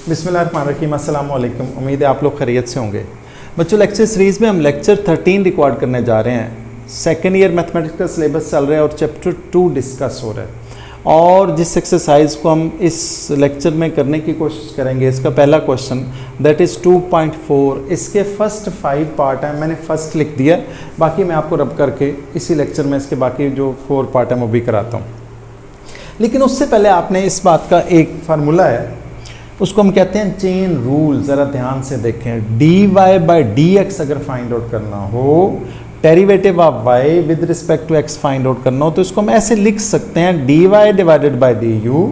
बिस्मिल्लाहिर्रहमानिर्रहीम, अस्सलाम वालेकुम। उम्मीद है आप लोग खैरियत से होंगे। बच्चों, लेक्चर सीरीज़ में हम लेक्चर 13 रिकॉर्ड करने जा रहे हैं। सेकेंड ईयर मैथमेटिक्स का सिलेबस चल रहा है और चैप्टर 2 डिस्कस हो रहा है। और जिस एक्सरसाइज को हम इस लेक्चर में करने की कोशिश करेंगे, इसका पहला क्वेश्चन दैट इज़ 2.4। इसके फर्स्ट 5 पार्ट हैं, मैंने फर्स्ट लिख दिया, बाकी मैं आपको रब करके इसी लेक्चर में इसके बाकी जो 4 पार्ट हैं वो भी कराता हूँ। लेकिन उससे पहले आपने इस बात का एक फार्मूला है, उसको हम कहते हैं चेन रूल। ज़रा ध्यान से देखें, D Y by D X अगर फाइंड आउट करना हो, derivative of Y with respect to X find out करना हो, तो इसको हम ऐसे लिख सकते हैं D Y divided by D U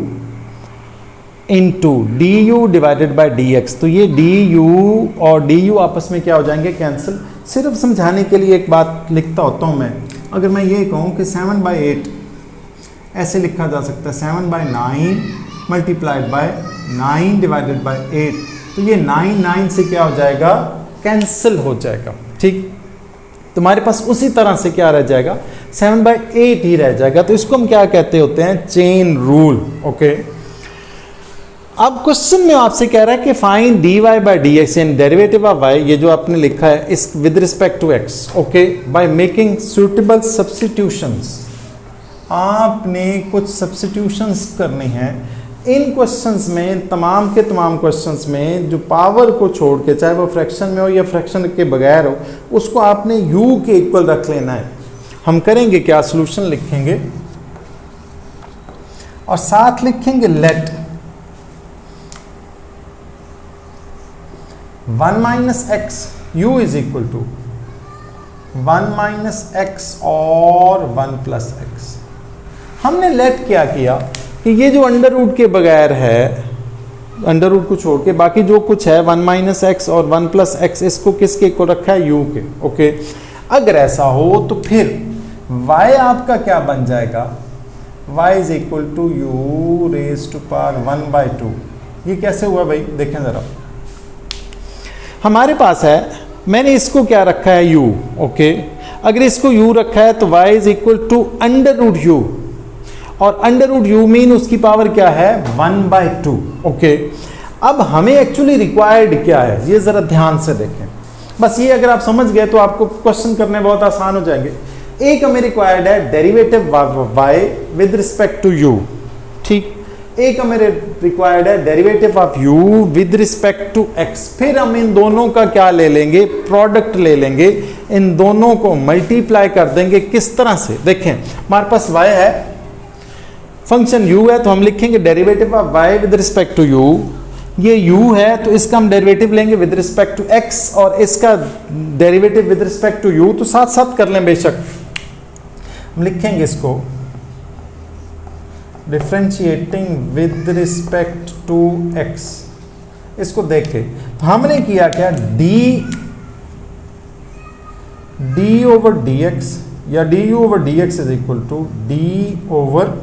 into D U divided by D X. तो ये डी यू और डी यू आपस में क्या हो जाएंगे, कैंसिल। सिर्फ समझाने के लिए एक बात लिखता होता हूँ मैं। अगर मैं ये कहूँ कि 7/8 ऐसे लिखा जा सकता है, 7/9 मल्टीप्लाइड बाय 9 डिवाइडेड बाय 8, तो ये 9 से क्या हो जाएगा, कैंसिल हो जाएगा। ठीक, तुम्हारे पास उसी तरह से क्या रह जाएगा, 7/8 ही रह जाएगा। तो इसको हम क्या कहते होते हैं, चेन रूल। ओके, अब क्वेश्चन में आपसे कह रहा है कि find D Y by D X in derivative of Y, ये जो आपने लिखा है इस with respect to X, okay, by making suitable substitutions. आपने कुछ सब्स्टिट्यूशंस करनी हैं इन क्वेश्चंस में। तमाम के तमाम क्वेश्चंस में जो पावर को छोड़ के, चाहे वो फ्रैक्शन में हो या फ्रैक्शन के बगैर हो, उसको आपने u के इक्वल रख लेना है। हम करेंगे क्या, सॉल्यूशन लिखेंगे और साथ लिखेंगे let 1 minus X U is equal to 1 minus X और 1 प्लस एक्स। हमने लेट क्या किया कि ये जो अंडर रूट के बगैर है, अंडर रूट को छोड़ के बाकी जो कुछ है 1 माइनस एक्स और 1 प्लस एक्स, इसको किसके को रखा है, u के। ओके, अगर ऐसा हो तो फिर y आपका क्या बन जाएगा, y is equal to U raise to power 1/2। ये कैसे हुआ भाई, देखें जरा। हमारे पास है, मैंने इसको क्या रखा है, u। ओके, अगर इसको u रखा है तो y is equal to under root U, और अंडर रूट यू मीन उसकी पावर क्या है, 1/2। ओके, अब हमें एक्चुअली रिक्वायर्ड क्या है, ये जरा ध्यान से देखें। बस ये अगर आप समझ गए तो आपको क्वेश्चन करने बहुत आसान हो जाएंगे। एक हमें रिक्वायर्ड है derivative Y with respect to U, ठीक। एक हमें रिक्वायर्ड है derivative of U with respect to X. फिर हम इन दोनों का क्या ले लेंगे, प्रोडक्ट ले लेंगे, इन दोनों को मल्टीप्लाई कर देंगे। किस तरह से, देखें, हमारे पास y है, फंक्शन u है, तो हम लिखेंगे derivative of y with respect to u। ये u है तो इसका हम डेरिवेटिव लेंगे विद रिस्पेक्ट टू x, और इसका derivative with respect to u, तो साथ साथ कर लें बेशक। हम लिखेंगे इसको differentiating with respect to x। इसको देखें तो हमने किया क्या, d ओवर dx या du over dx is equal to d over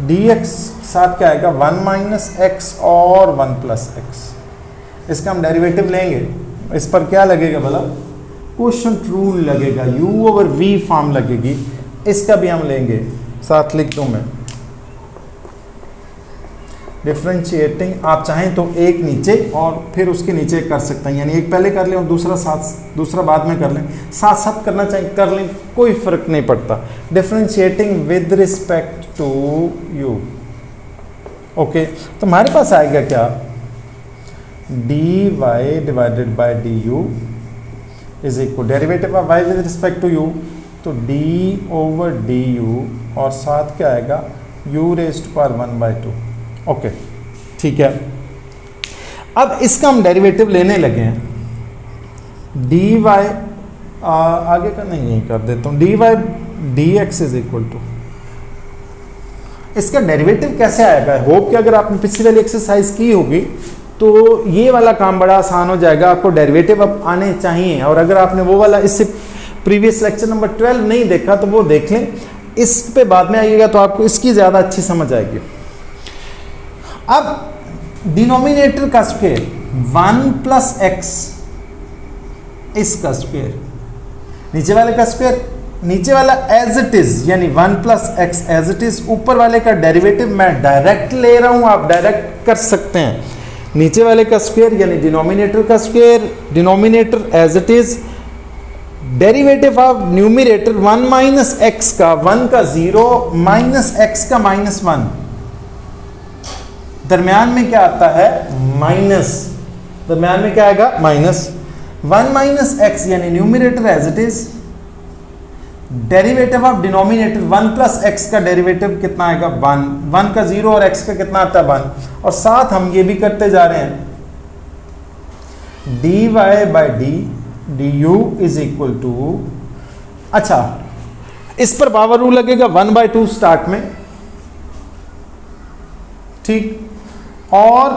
dx, साथ क्या आएगा, 1 माइनस एक्स और 1 प्लस एक्स। इसका हम डेरिवेटिव लेंगे, इस पर क्या लगेगा भला, क्वोशिएंट रूल लगेगा, u ओवर v फॉर्म लगेगी। इसका भी हम लेंगे, साथ लिख दूं मैं डिफरेंशिएटिंग। आप चाहें तो एक नीचे और फिर उसके नीचे कर सकते हैं, यानी एक पहले कर लें और दूसरा बाद में कर लें, साथ साथ करना चाहिए, कर लें, कोई फर्क नहीं पड़ता। Differentiating with respect to U. Okay, तो हमारे पास आएगा क्या, D Y divided by D U is equal derivative of Y with respect to U, तो डी ओवर डी यू, और साथ क्या आएगा, U raise to power 1/2। Okay, ठीक है। अब इसका हम डेरिवेटिव लेने लगे हैं, डी वाई आगे का नहीं, यही कर देता हूँ, D Y D x is equal to, इसका डेरिवेटिव कैसे आएगा। होप कि अगर आपने पिछली वाली एक्सरसाइज की होगी तो ये वाला काम बड़ा आसान हो जाएगा। आपको डेरिवेटिव अब आने चाहिए, और अगर आपने वो वाला इससे प्रीवियस लेक्चर नंबर 12 नहीं देखा तो वो देख लें, इस पे बाद में आइएगा तो आपको इसकी ज़्यादा अच्छी समझ आएगी। अब डिनोमिनेटर का स्क्वायर 1 प्लस एक्स, इसका स्क्वायर, नीचे वाले का स्क्वायर नीचे वाला एज इट इज यानी 1 plus X as it is, ऊपर वाले का डेरिवेटिव मैं डायरेक्ट ले रहा हूं, आप डायरेक्ट कर सकते हैं। नीचे वाले का स्क्वायर यानी डिनोमिनेटर का square, denominator as it is, derivative of numerator 1 minus X का, 1 का 0 माइनस एक्स का -1, दरमियान में क्या आता है माइनस, दरमियान में क्या आएगा माइनस। 1 माइनस एक्स यानी numerator as it is, derivative of denominator 1 plus X का डेरिवेटिव कितना आएगा 1, 1 का 0 और x का कितना आता है 1, और साथ हम ये भी करते जा रहे हैं dy by D du is equal to, अच्छा इस पर पावर रूल लगेगा 1/2 स्टार्ट में, ठीक, और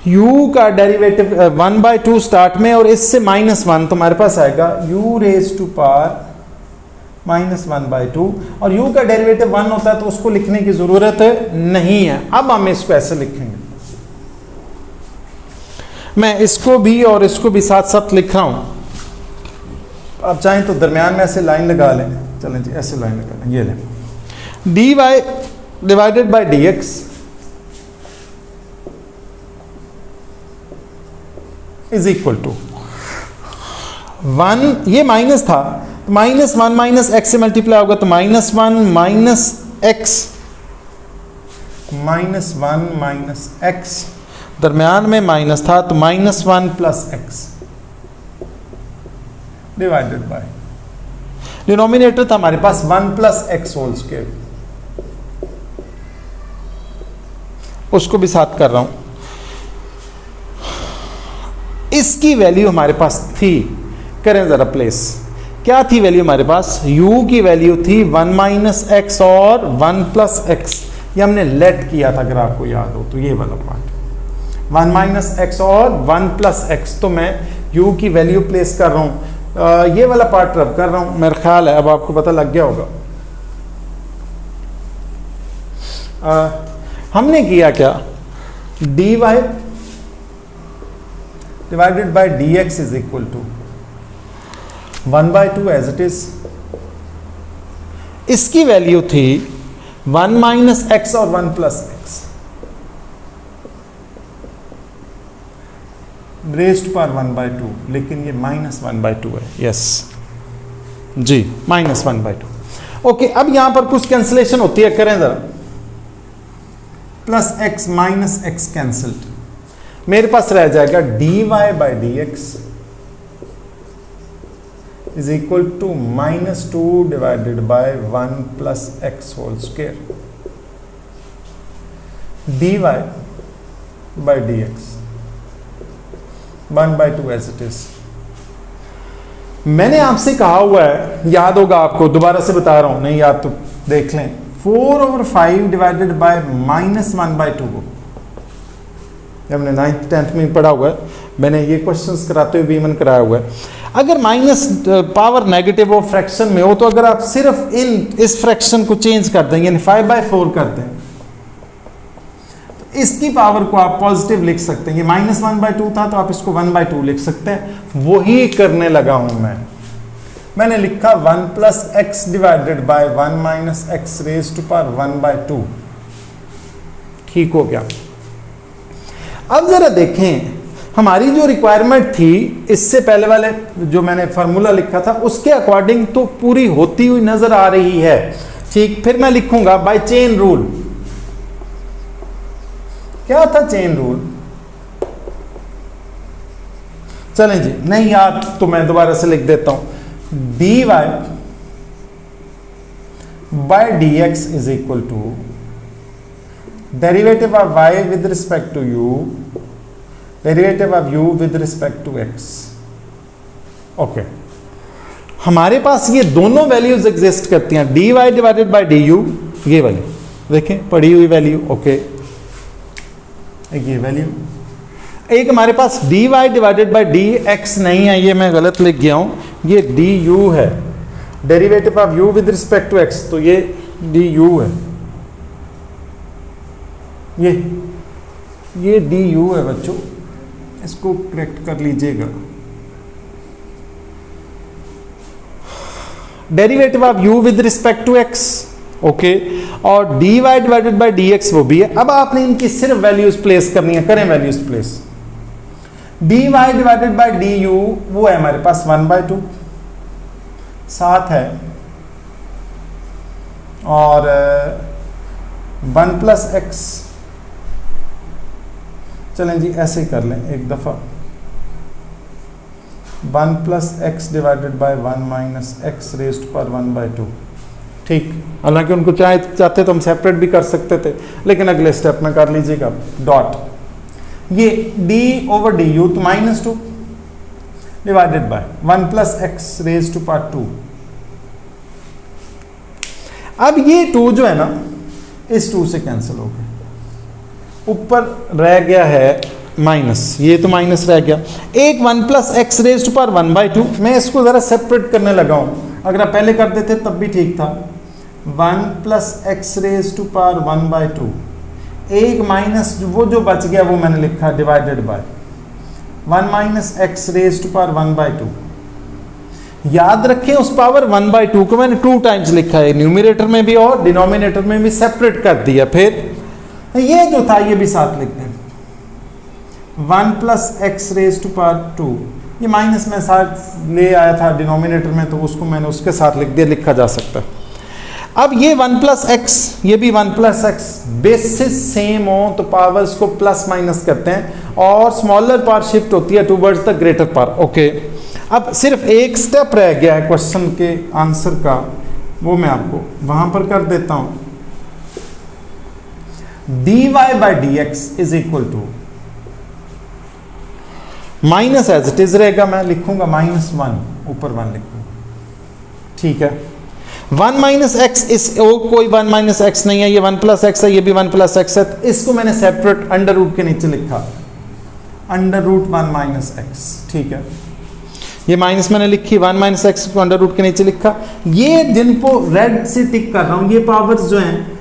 u का डेरिवेटिव 1/2 स्टार्ट में और इससे -1, तो हमारे पास आएगा u रेज टू पावर -1/2, और u का डेरिवेटिव 1 होता है तो उसको लिखने की जरूरत नहीं है। अब हम इसको ऐसे लिखेंगे, मैं इसको भी और इसको भी साथ साथ लिख रहा हूं। आप चाहें तो दरमियान में ऐसे लाइन लगा लें, चलें जी ऐसे लाइन लगा लें, ये लें dy divided by dx is equal to 1, ये माइनस था तो -1 माइनस एक्स से मल्टीप्लाई होगा तो -1 माइनस एक्स, -1 माइनस एक्स, दरमियान में माइनस था तो -1 plus X divided bye, denominator था हमारे पास 1 प्लस एक्स होल स्क्वायर, उसको भी साथ कर रहा हूं। इसकी वैल्यू हमारे पास थी, करें जरा प्लेस, क्या थी वैल्यू हमारे पास, u की वैल्यू थी 1 माइनस एक्स और 1 प्लस एक्स, ये हमने लेट किया था अगर आपको याद हो तो, ये वाला पार्ट 1 माइनस एक्स और 1 प्लस एक्स, तो मैं u की वैल्यू प्लेस कर रहा हूं, ये वाला पार्ट रब कर रहा हूं, मेरा ख्याल है अब आपको पता लग गया होगा। हमने किया क्या, dy divided by dx is equal to 1/2 as it is, इसकी वैल्यू थी 1 माइनस एक्स और 1 प्लस एक्स रेज्ड पर 1/2, लेकिन ये -1/2 है, यस जी -1/2। ओके, अब यहां पर कुछ कैंसिलेशन होती है, करें जरा, plus X minus X cancelled, मेरे पास रह जाएगा dy by dx is equal to -2 divided by 1 plus X whole square, dy by dx 1/2 as it is. मैंने आपसे कहा हुआ है, याद होगा आपको, दोबारा से बता रहा हूं, नहीं याद तो देख लें, 4/5 डिवाइडेड बाय -1/2 को हमने 9th 10th में पढ़ा हुआ है, मैंने ये क्वेश्चंस कराते हुए भी मन कराया हुआ है। अगर माइनस पावर नेगेटिव हो, फ्रैक्शन में हो, तो अगर आप सिर्फ इस फ्रैक्शन को चेंज कर दें यानी 5/4 कर दें तो इसकी पावर को आप पॉजिटिव लिख सकते हैं। ये -1/2 था तो आप इसको 1/2 लिख सकते हैं, वही करने लगा हूं मैंने लिखा 1 plus X divided by 1 minus X raise to power 1/2, ठीक हो गया। अब जरा देखें, हमारी जो रिक्वायरमेंट थी इससे पहले वाले जो मैंने फार्मूला लिखा था उसके अकॉर्डिंग तो पूरी होती हुई नजर आ रही है, ठीक। फिर मैं लिखूंगा बाय चेन रूल, क्या था चेन रूल, चलें जी, नहीं याद तो मैं दोबारा से लिख देता हूं, dy by dx is equal to derivative of y with respect to u, derivative of u with respect to x। Okay, हमारे पास ये दोनों वैल्यूज एग्जिस्ट करती हैं, dy डिवाइडेड बाय du, ये वैल्यू देखें पढ़ी हुई वैल्यू, ओके, ये वैल्यू, एक हमारे पास dy डिवाइडेड बाय dx नहीं है, ये मैं गलत लिख गया हूं, ये du है, derivative of u with respect to x, तो ये du है, ये du है बच्चों, इसको करेक्ट कर लीजिएगा। Derivative of u with respect to x, okay, और dy डिवाइडेड बाय dx वो भी है। अब आपने इनकी सिर्फ वैल्यूज प्लेस करनी है, करें values place. dy divided by du वो है हमारे पास 1/2, साथ है, और 1 प्लस एक्स, चलें जी ऐसे ही कर लें एक दफ़ा, 1 plus X divided by 1 minus X raised पर 1/2, ठीक। हालांकि उनको चाहते तो हम सेपरेट भी कर सकते थे, लेकिन अगले स्टेप में कर लीजिएगा। डॉट ये d ओवर डी यू तो -2 divided by 1 plus X raised to power 2। अब ये 2 जो है ना इस 2 से कैंसिल हो गया, ऊपर रह गया है माइनस, ये तो माइनस रह गया। एक 1 plus X raised to power 1/2, मैं इसको ज़रा सेपरेट करने लगा हूँ, अगर आप पहले कर देते तब भी ठीक था। 1 plus X raised to power 1/2, एक माइनस वो जो बच गया वो मैंने लिखा divided by 1 minus X raised to power 1/2। याद रखें उस पावर 1/2 को मैंने 2 टाइम्स लिखा है, न्यूमरेटर में भी और डिनोमिनेटर में भी सेपरेट कर दिया। फिर ये जो था ये भी साथ लिख दें, 1 plus x raise to power 2, ये माइनस में साथ ले आया था डिनोमिनेटर में, तो उसको मैंने उसके साथ लिख दिया, लिखा जा सकता है। अब ये 1 प्लस एक्स, ये भी 1 प्लस एक्स, बेसिस सेम हो तो पावर्स को प्लस माइनस करते हैं और स्मॉलर पावर शिफ्ट होती है towards the greater power, okay. अब सिर्फ एक स्टेप रह गया है क्वेश्चन के आंसर का, वो मैं आपको वहां पर कर देता हूं। dy by D x is equal to minus as it is रहेगा, मैं लिखूंगा -1, ऊपर 1 लिखूंगा, ठीक है। 1 माइनस एक्स, इस कोई 1 माइनस एक्स नहीं है, ये 1 प्लस एक्स है, ये भी 1 प्लस एक्स है, तो इसको मैंने सेपरेट अंडर रूट के नीचे लिखा, अंडर रूट 1 माइनस एक्स, ठीक है। ये माइनस मैंने लिखी, 1 माइनस एक्स को अंडर रूट के नीचे लिखा। ये जिनको रेड से टिक कर रहा हूं, ये पावर्स जो हैं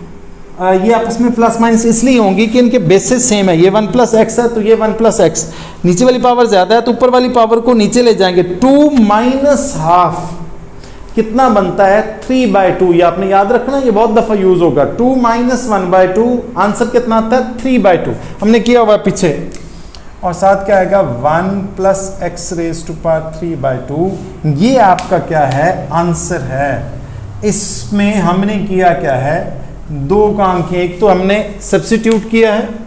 ये आपस में प्लस माइनस इसलिए होंगी कि इनके बेसिस सेम है। ये 1 प्लस एक्स है तो ये 1 प्लस एक्स, नीचे वाली पावर ज्यादा है तो ऊपर वाली पावर को नीचे ले जाएंगे। 2 माइनस हाफ कितना बनता है, 3/2। ये आपने याद रखना, ये बहुत दफा यूज होगा। 2 माइनस 1/2, आंसर कितना आता है 3/2, हमने किया हुआ पीछे। और साथ क्या आएगा 1 plus x raise to power 3/2, ये आपका क्या है आंसर है। इसमें हमने किया क्या है, 2 काम किए, एक तो हमने सब्स्टिट्यूट किया है,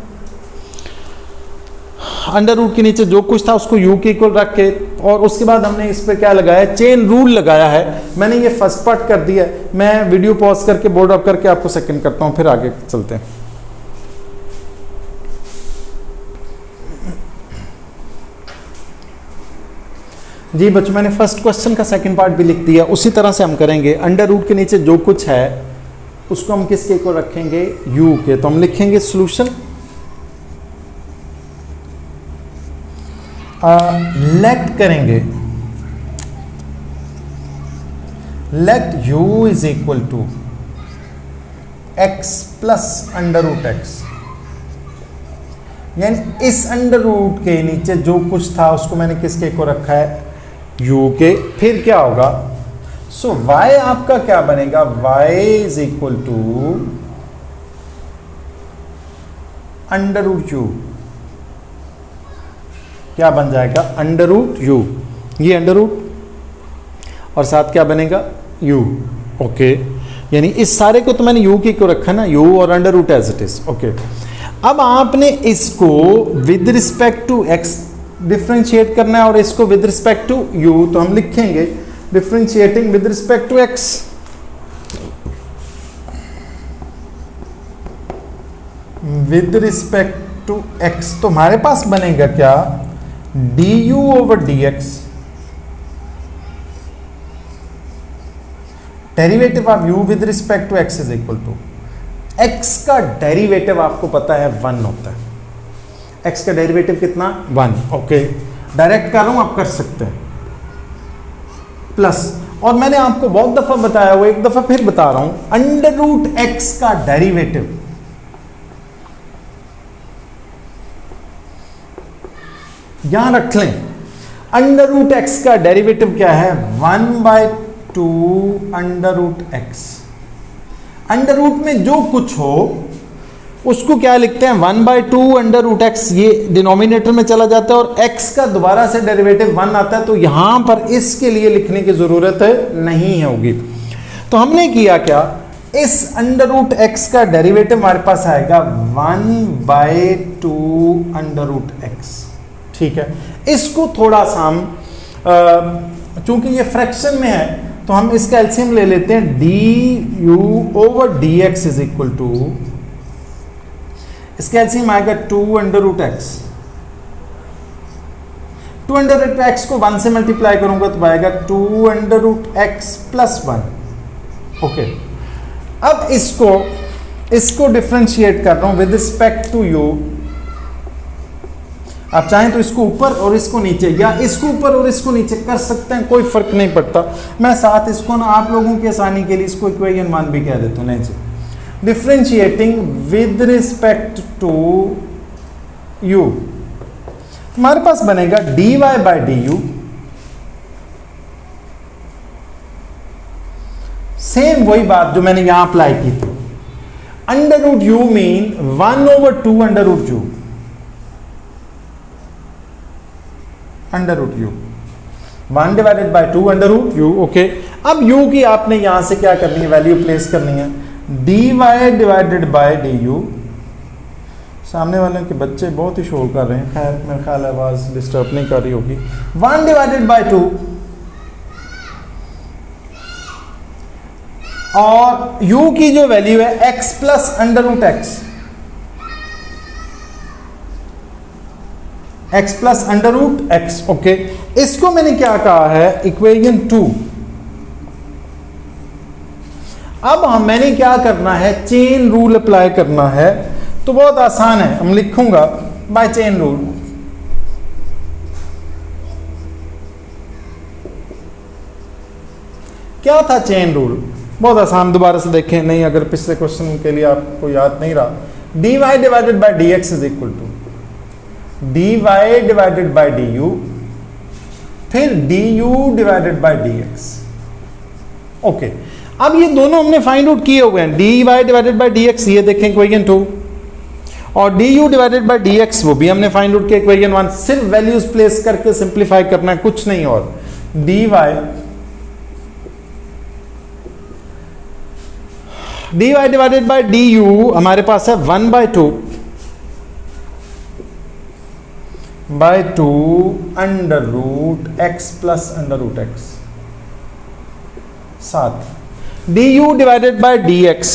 अंडर रूट के नीचे जो कुछ था उसको u के इक्वल रख के, और उसके बाद हमने इस पे क्या लगाया, चेन रूल लगाया है। मैंने ये फर्स्ट पार्ट कर दिया है, मैं वीडियो पॉज करके बोर्ड ऑफ करके आपको सेकंड करता हूं, फिर आगे चलते हैं। जी बच्चों, मैंने फर्स्ट क्वेश्चन का सेकंड पार्ट भी लिख दिया, उसी तरह से हम करेंगे। अंडर रूट के नीचे जो कुछ है उसको हम किसके इक्वल रखेंगे, u के, तो हम लिखेंगे सॉल्यूशन लेट करेंगे, let u is equal to x plus under root x, यानी इस अंडर रूट के नीचे जो कुछ था उसको मैंने किसके को रखा है, u के। फिर क्या होगा, सो y आपका क्या बनेगा, y is equal to under root u, क्या बन जाएगा अंडर रूट u, ये अंडर रूट और साथ क्या बनेगा u, ओके। यानी इस सारे को तो मैंने u की को रखा ना, u और under root as it is, okay. अब आपने इसको with respect to x differentiate करना है और इसको विद रिस्पेक्ट टू u, तो हम लिखेंगे differentiating with respect to x, with respect to x, तो हमारे पास बनेगा क्या, du over dx, derivative of u with respect to x is equal to, x का डेरिवेटिव आपको पता है 1 होता है, x का डेरिवेटिव कितना 1, ओके। डायरेक्ट कर रहा हूं, आप कर सकते हैं, प्लस, और मैंने आपको बहुत दफा बताया हुआ, एक दफा फिर बता रहा हूं, अंडर रूट x का डेरिवेटिव यहां रख लें। अंडर रूट x का डेरिवेटिव क्या है, 1/2 two under root x. Under root में जो कुछ हो उसको क्या लिखते हैं, 1/2 अंडर रूट एक्स, ये डिनोमिनेटर में चला जाता है और x का दोबारा से डेरिवेटिव 1 आता है, तो यहां पर इसके लिए लिखने की जरूरत नहीं होगी। तो हमने किया क्या, इस अंडर रूट एक्स का डेरिवेटिव हमारे पास आएगा 1/2 अंडर रूट एक्स। ठीक है, इसको थोड़ा सा हम चूंकि ये फ्रैक्शन में है तो हम इसका एलसीएम ले लेते हैं, du over dx is equal to, इसका एलसीएम आएगा 2 under root x. 2 under root x को 1 से मल्टीप्लाई करूंगा तो आएगा 2 under root x plus 1। Okay, अब इसको डिफरेंशिएट कर रहा हूं विद रिस्पेक्ट टू यू। आप चाहें तो इसको ऊपर और इसको नीचे, या इसको ऊपर और इसको नीचे कर सकते हैं, कोई फर्क नहीं पड़ता। मैं साथ इसको ना आप लोगों की आसानी के लिए इसको इक्वेशन 1 भी कह देता हूं। नहीं जी, differentiating with respect to u, हमारे पास बनेगा dy by D u. Same वही बात जो मैंने यहां अप्लाई की थी, under root you mean 1/2 under root u, under root u 1 divided by 2 under root u. Okay, अब u की आपने यहां से क्या करनी है, वैल्यू प्लेस करनी है, dy divided by D you. सामने वाले के बच्चे बहुत ही शोर कर रहे हैं, खैर मेरा ख्याल है आवाज डिस्टर्ब नहीं कर रही होगी। 1 डिवाइडेड बाई 2 और u की जो वैल्यू है x plus under root x, x plus under root x. Okay, इसको मैंने क्या कहा है, इक्वेशन 2। अब मैंने क्या करना है, चेन रूल अप्लाई करना है, तो बहुत आसान है, हम लिखूंगा बाय चेन रूल। क्या था चेन रूल, बहुत आसान, दोबारा से देखें, नहीं अगर पिछले क्वेश्चन के लिए आपको याद नहीं रहा, dy divided by dx is equal to dy divided by du, फिर du divided by dx। Okay, अब ये दोनों हमने फाइंड आउट किए हुए हैं, dy डिवाइडेड बाय dx ये देखें इक्वेशन 2, और du डिवाइडेड बाय dx वो भी हमने फाइंड आउट किया इक्वेशन 1। सिर्फ वैल्यूज प्लेस करके सिंप्लीफाई करना है, कुछ नहीं। और dy डिवाइडेड बाय du हमारे पास है 1/2 by 2 under root x plus under root x. 7 du divided by dx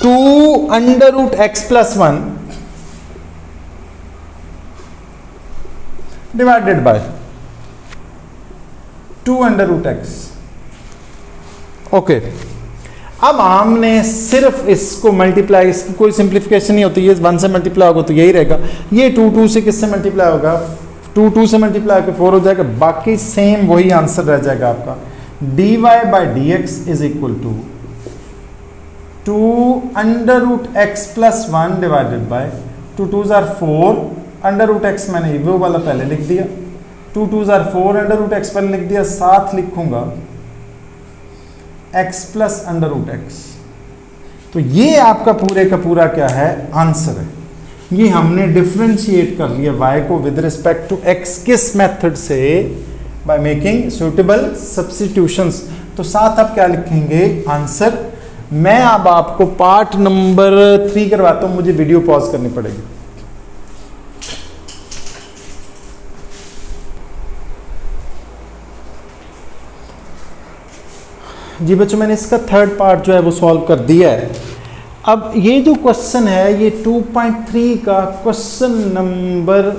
2 under root x plus 1 divided by 2 under root x. Okay, अब हमने सिर्फ इसको मल्टीप्लाई, इसकी कोई सिंप्लीफिकेशन नहीं होती, ये 1 से मल्टीप्लाई होगा तो यही रहेगा, ये 2 से किससे मल्टीप्लाई होगा, 2 से मल्टीप्लाई होकर 4 हो जाएगा, बाकी सेम वही आंसर रह जाएगा आपका। dy by D x is equal to 2 under root x plus 1 divided by 2 2 जार 4 अंडर रूट एक्स, मैंने वो वाला पहले लिख दिया, 2 2 जार 4 अंडर रूट एक्स पहले लिख दिया, साथ लिखूंगा x plus under root x. तो ये आपका पूरे का पूरा क्या है, आंसर है। ये हमने डिफरेंशिएट कर लिया y को विद रिस्पेक्ट टू x, किस मेथड से, बाय मेकिंग सुटेबल सब्स्टिट्यूशंस। तो साथ आप क्या लिखेंगे, आंसर। मैं अब आपको पार्ट नंबर 3 करवाता हूं, मुझे वीडियो पॉज करनी पड़ेगी। जी बच्चों, मैंने इसका थर्ड पार्ट जो है वो सॉल्व कर दिया है। अब ये जो क्वेश्चन है ये 2.3 का क्वेश्चन नंबर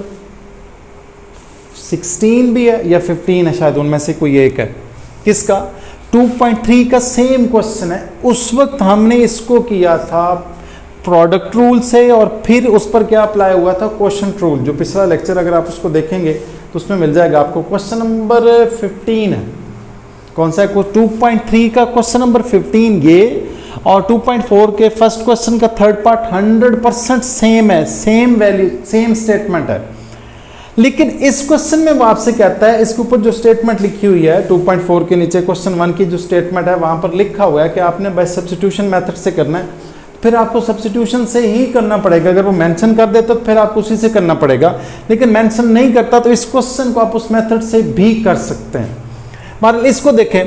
16 भी है या 15 है, शायद उनमें से कोई एक है। किसका, 2.3 का सेम क्वेश्चन है। उस वक्त हमने इसको किया था प्रोडक्ट रूल से और फिर उस पर क्या अप्लाई हुआ था, क्वेश्चन रूल। जो पिछला लेक्चर अगर आप उसको देखेंगे तो उसमें मिल जाएगा आपको। क्वेश्चन नंबर 15 है, कौन सा है, 2.3 का क्वेश्चन नंबर 15 ये, और 2.4 के फर्स्ट क्वेश्चन का थर्ड पार्ट 100% सेम है, सेम वैल्यू सेम स्टेटमेंट है। लेकिन इस क्वेश्चन में वो आपसे कहता है, इसके ऊपर जो स्टेटमेंट लिखी हुई है 2.4 के नीचे क्वेश्चन 1 की जो स्टेटमेंट है वहां पर लिखा हुआ है कि आपने बाय सब्स्टिट्यूशन मेथड से करना है, फिर आपको सब्स्टिट्यूशन से ही करना पड़ेगा। अगर वो मेंशन कर देता तो फिर आपको उसी से करना पड़ेगा, लेकिन मेंशन नहीं करता तो इस क्वेश्चन को आप उस मेथड से भी कर सकते हैं। मान इसको देखें,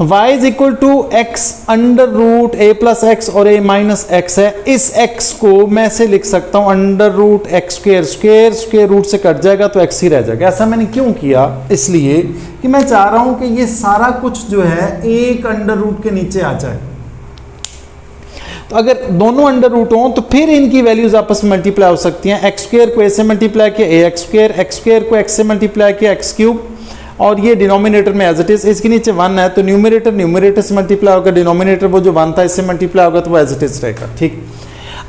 y is equal to x under root a plus x और a माइनस एक्स है। इस x को मैं ऐसे लिख सकता हूं under root x square, square square root से कट जाएगा तो x ही रह जाएगा। ऐसा मैंने क्यों किया, इसलिए कि मैं चाह रहा हूं कि ये सारा कुछ जो है एक अंडर रूट के नीचे आ जाए। तो अगर दोनों अंडर रूट हों तो फिर इनकी वैल्यूज आपस में मल्टीप्लाई हो सकती हैं। एक्स स्क्वेयर को a से मल्टीप्लाई किया a एक्स स्क्वेयर को x से मल्टीप्लाई किया x क्यूब, और ये डिनोमिनेटर में एज इट इज, इसके नीचे 1 है तो न्यूमरेटर से मल्टीप्लाई होगा, डिनोमिनेटर वो जो 1 था इससे मल्टीप्लाई होगा तो वो एज इट इज रहेगा। ठीक,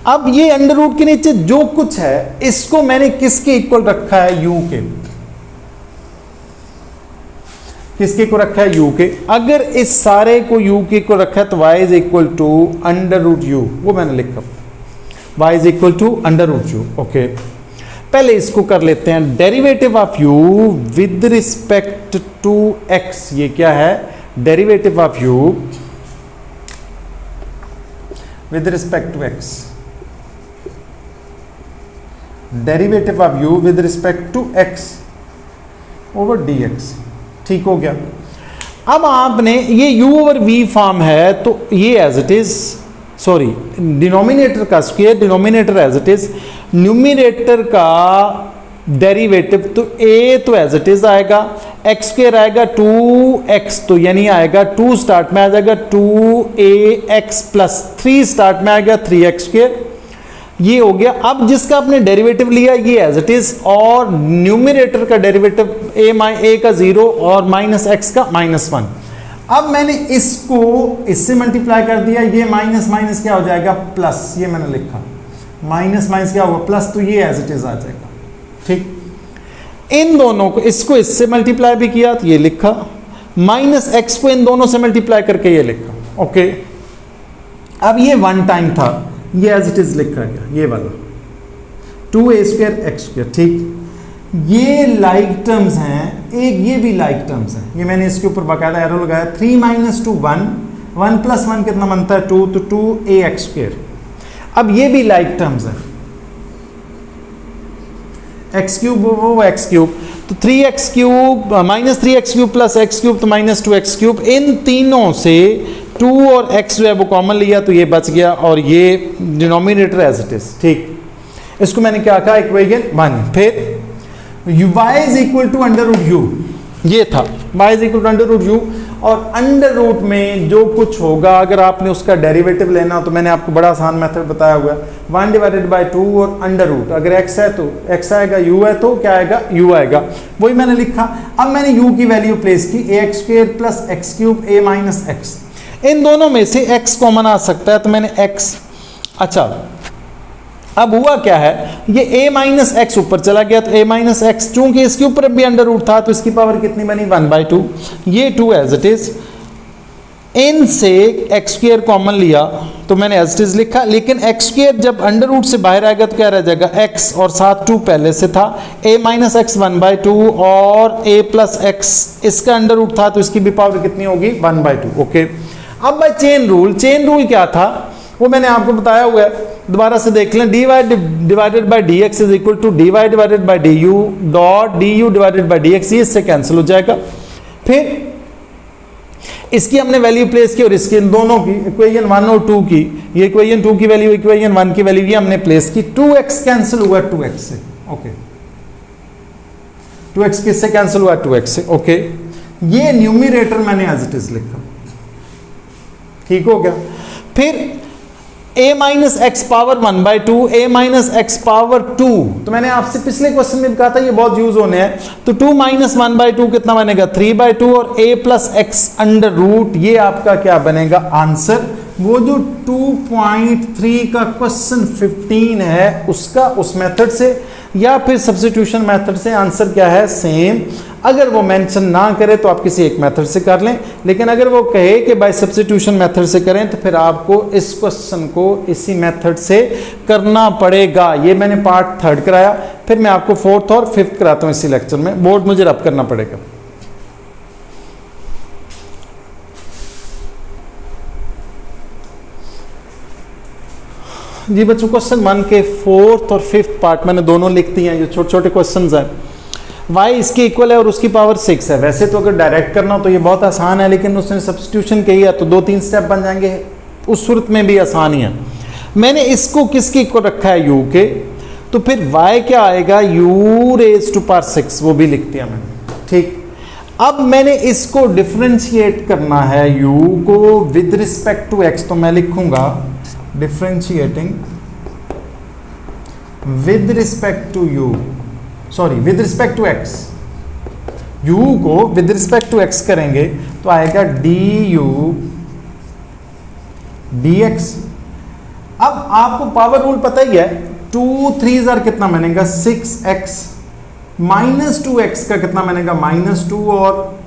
अब ये अंडर रूट के नीचे जो कुछ है इसको मैंने किसके इक्वल रखा है, u के। किसके को रखा है, u के। अगर इस सारे को u के को रखा है तो y is equal to under root u, वो मैंने लिखा y is equal to under root u। Okay, पहले इसको कर लेते हैं, derivative of u with respect to x। ये क्या है, derivative of u with respect to x, derivative of u with respect to x over dx। ठीक हो गया। अब आपने ये u ओवर v फॉर्म है तो ये as it is, sorry denominator का square, denominator as it is, numerator का डेरिवेटिव तो a तो एज इट इज आएगा, एक्स स्क्वायर आएगा 2x, तो यानी आएगा 2 स्टार्ट में आ जाएगा 2ax प्लस 3 स्टार्ट में आएगा 3x स्क्वायर। ये हो गया। अब जिसका आपने डेरिवेटिव लिया ये एज इट इज, और न्यूमिनेटर का डेरिवेटिव a का 0 और माइनस एक्स का -1। अब मैंने इसको इससे मल्टीप्लाई कर दिया, ये माइनस माइनस क्या हो जाएगा प्लस, ये मैंने लिखा माइनस माइनस क्या होगा प्लस, तो ये एज इट इज आ जाएगा। ठीक, इन दोनों को, इसको इससे मल्टीप्लाई भी किया तो ये लिखा, माइनस एक्स को इन दोनों से मल्टीप्लाई करके ये लिखा। ओके, अब ये 1 टाइम था, ये एज इट इज लिखा गया, ये वाला 2a स्क्वायर एक्स स्क्वायर। ठीक, ये लाइक टर्म्स हैं, एक ये भी लाइक टर्म्स हैं, ये मैंने इसके ऊपर बाकायदा एरो लगाया। 3 माइनस 2 1, 1 प्लस 1 कितना बनता है 2, तो 2a एक्स स्क्वायर। अब ये भी लाइक टर्म्स हैं, एक्स क्यूब वो एक्स क्यूब, तो 3x cube minus 3x cube plus x cube तो माइनस 2x क्यूब। इन तीनों से 2 और x जो है वो कॉमन लिया तो ये बच गया, और ये डिनोमिनेटर एज इट इज। ठीक, इसको मैंने क्या कहा, इक्वेशन 1। फिर y is equal to under root u, ये था y is equal to under root u, और अंडर रूट में जो कुछ होगा अगर आपने उसका डेरिवेटिव लेना तो मैंने आपको बड़ा आसान मेथड बताया हुआ है, 1 डिवाइडेड बाय 2 और अंडर रूट, अगर x है तो x आएगा, u है तो क्या आएगा u आएगा, वही मैंने लिखा। अब मैंने u की वैल्यू प्लेस की, ax square plus x cube a minus x, इन दोनों में से x कॉमन आ सकता है तो मैंने x। अच्छा, अब हुआ क्या है, ये a माइनस एक्स ऊपर चला गया तो a माइनस एक्स, चूंकि इसके ऊपर भी अंडर रूट था तो इसकी पावर कितनी बनी 1/2, ये 2 एज इट इज। इन से एक्स स्क्वायर कॉमन लिया तो मैंने एज इट इज लिखा, लेकिन एक्स स्क्वायर जब अंडर रूट से बाहर आएगा तो क्या रह जाएगा x, और साथ 2 पहले से था, a माइनस एक्स 1/2 और a प्लस एक्स इसका अंडर रूट था तो इसकी भी पावर कितनी होगी 1/2। ओके, अब बाय चेन रूल क्या था वो मैंने आपको बताया हुआ है, दोबारा से देख लें। dy divided by dx is equal to dy divided by du dot du divided by dx, ये इससे कैंसिल हो जाएगा। फिर इसकी हमने वैल्यू प्लेस की और इसके इन दोनों की, इक्वेशन 1 और 2 की, ये इक्वेशन 2 की वैल्यू इक्वेशन 1 की वैल्यू ये हमने प्लेस की। 2x कैंसिल हुआ 2x से। ओके, 2x किससे कैंसिल हुआ 2x से। ओके, ये न्यूमिनेटर मैंने एज इट इज लिखा। ठीक हो गया। फिर a minus x power 1/2, a minus x power 2, तो मैंने आपसे पिछले क्वेश्चन में कहा था ये बहुत यूज होने हैं, तो 2 माइनस 1/2 कितना बनेगा 3/2, और a plus x under root, ये आपका क्या बनेगा आंसर। वो जो 2.3 का क्वेश्चन 15 है उसका उस मेथड से या फिर सब्स्टिट्यूशन मेथड से आंसर क्या है सेम। अगर वो मेंशन ना करे तो आप किसी एक मेथड से कर लें, लेकिन अगर वो कहे कि बाय सब्स्टिट्यूशन मेथड से करें तो फिर आपको इस क्वेश्चन को इसी मेथड से करना पड़ेगा। ये मैंने पार्ट 3 कराया। फिर मैं आपको 4th और 5th कराता हूँ इसी लेक्चर में। बोर्ड मुझे रब करना पड़ेगा। जी बच्चों, क्वेश्चन 1 के 4th और 5th पार्ट मैंने दोनों लिख दिए हैं। ये छोटे छोटे क्वेश्चन हैं। y इसके इक्वल है और उसकी पावर 6 है। वैसे तो अगर डायरेक्ट करना हो तो ये बहुत आसान है, लेकिन उसने सब्स्टिट्यूशन कही है तो 2-3 स्टेप बन जाएंगे, उस सूरत में भी आसान ही है। मैंने इसको किसके इक्वल रखा है, u के, तो फिर y क्या आएगा, u रेज टू पावर 6, वो भी लिख दिया मैंने। ठीक, अब मैंने इसको डिफरेंशिएट करना है u को विद रिस्पेक्ट टू x, तो मैं लिखूंगा differentiating with respect to u, sorry with respect to x। u को विद रिस्पेक्ट टू x करेंगे तो आएगा du dx। अब आपको पावर रूल पता ही है, 2 3 कितना बनेगा 6x, माइनस 2x का कितना बनेगा -2, और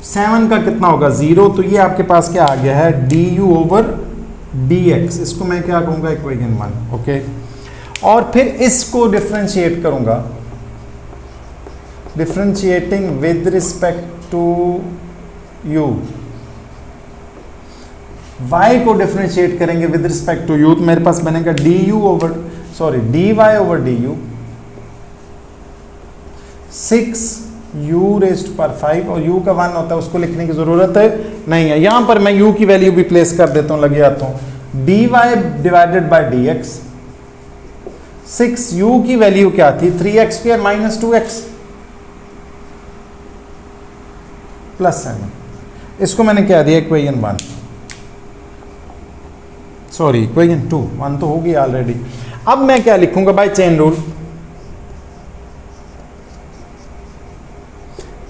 7 का कितना होगा 0। तो ये आपके पास क्या आ गया है, du ओवर dx। इसको मैं क्या कहूँगा, इक्वेशन 1। ओके, और फिर इसको डिफरेंशिएट करूँगा, differentiating with respect to u। y को डिफरेंशिएट करेंगे विद रिस्पेक्ट टू u, तो मेरे पास बनेगा dy over dy over du 6u raise to power 5, और u का 1 होता है, उसको लिखने की जरूरत नहीं है। यहां पर मैं u की वैल्यू भी प्लेस कर देता हूं, लगे आता हूं dy divided by dx। 6u की वैल्यू क्या थी, 3x square minus 2x plus 7। इसको मैंने क्या दिया, इक्वेशन 1, सॉरी इक्वेशन 2, 1 तो होगी ऑलरेडी। अब मैं क्या लिखूंगा बाय चेन रूल,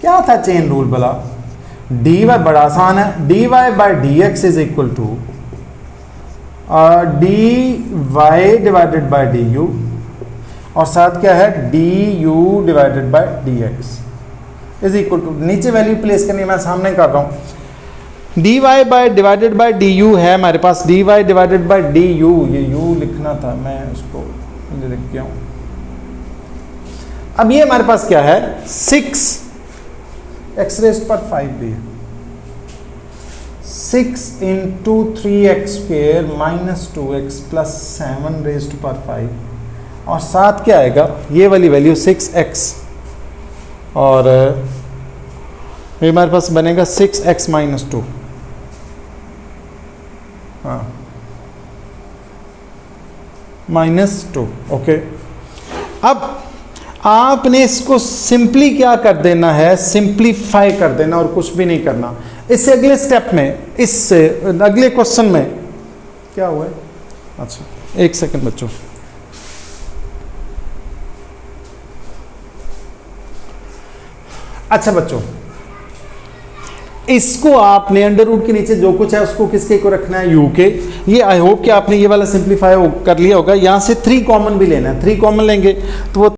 क्या था चेन रूल भला, dy बड़ा आसान है, dy by dx is equal to dy divided by du, और साथ क्या है du divided by dx is equal to, नीचे वैल्यू प्लेस करनी है, मैं सामने कर रहा हूं। dy by divided by du है हमारे पास, dy डिवाइडेड बाय du, ये u लिखना था, मैं उसको लिख गया हूं। अब ये हमारे पास क्या है, 6x रेज़ पर 5 भी है, 6 into 3x square minus 2x plus 7 raise to पर 5, और साथ क्या आएगा, ये वाली वैल्यू 6x, और ये हमारे पास बनेगा 6x माइनस 2। हाँ, -2। ओके, अब आपने इसको सिंपली क्या कर देना है, सिंप्लीफाई कर देना, और कुछ भी नहीं करना। इससे अगले स्टेप में, इससे अगले क्वेश्चन में क्या हुआ है, अच्छा एक सेकंड बच्चों, अच्छा बच्चों, इसको आपने अंडर रूट के नीचे जो कुछ है उसको किसके को रखना है, u के। ये आई होप कि आपने ये वाला सिंप्लीफाई कर लिया होगा। यहां से 3 कॉमन भी लेना है, 3 कॉमन लेंगे तो वो